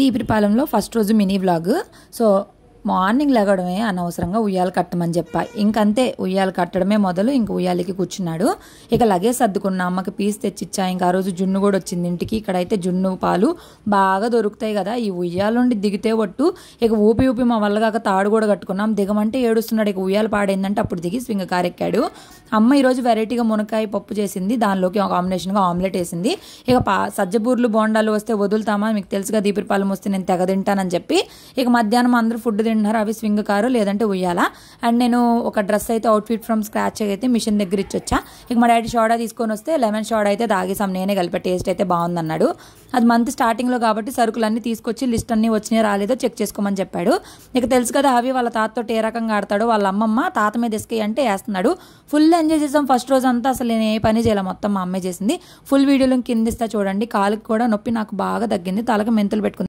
ఈపిరిపాలెంలో first రోజు mini vlog. So morning లెగడమే అనవసరంగా ఉయ్యాలు కట్టమని చెప్పా. ఇంకంతే ఉయ్యాలు కట్టడమే మొదలు. ఇంక ఉయ్యాలకి కూర్చున్నాడు. ఇక లగేజ్ సర్దుకున్న అమ్మకి పీస్ తెచ్చిచ్చా. ఇంకా ఆ రోజు జున్ను కూడా వచ్చింది ఇంటికి. ఇక్కడైతే జున్ను పాలు బాగా దొరుకుతాయి కదా. ఈ ఉయ్యాల నుండి దిగితే ఒట్టు ఇక ఊపి మా వల్ల కాక తాడు కూడా కట్టుకున్నాం. దిగమంటే ఏడుస్తున్నాడు. ఇక ఉయ్యాలు పాడైందంటే అప్పుడు దిగి స్వింగ కారెక్కాడు. అమ్మ ఈరోజు వెరైటీగా మునక్కాయ పప్పు చేసింది. దానిలోకి కాంబినేషన్గా ఆమ్లెట్ వేసింది. ఇక సజ్జబూర్లు బోండాలు వస్తే వదులుతామా, మీకు తెలుసుగా దీపిరిపాలెం వస్తే నేను తెగ తింటానని చెప్పి ఇక మధ్యాహ్నం అందరూ ఫుడ్ తింటున్నారు. అవి స్వింగ్ కారు లేదంటే ఉయ్యాల. అండ్ నేను ఒక డ్రెస్ అయితే అవుట్ఫిట్ ఫ్రమ్ స్క్రాచ్ అయితే మిషన్ దగ్గర ఇచ్చొచ్చా. ఇక మా డాడీ సోడా తీసుకొని వస్తే లెమన్ సోడా అయితే తాగేసాం. నేనే కలిపే టేస్ట్ అయితే బాగుందన్నాడు. అది మంత్ స్టార్టింగ్లో కాబట్టి సరుకులన్నీ తీసుకొచ్చి లిస్ట్ అన్నీ వచ్చినాయో రాలేదో చెక్ చేసుకోమని చెప్పాడు. ఇక తెలుసు కదా అవి వాళ్ళ తాతతో ఏ రకంగా ఆడతాడో. వాళ్ళ అమ్మమ్మ తాత మీద ఇసుక అంటే వేస్తున్నాడు. ఫుల్ ఎంజాయ్ చేసాం ఫస్ట్ రోజు అంతా. అసలు నేను ఏ పని చేయాలి, మొత్తం మా అమ్మే చేసింది. ఫుల్ వీడియోలో కింద ఇస్తా చూడండి. కాలుకి కూడా నొప్పి నాకు బాగా తగ్గింది. తలకు మెంతులు పెట్టుకుంది.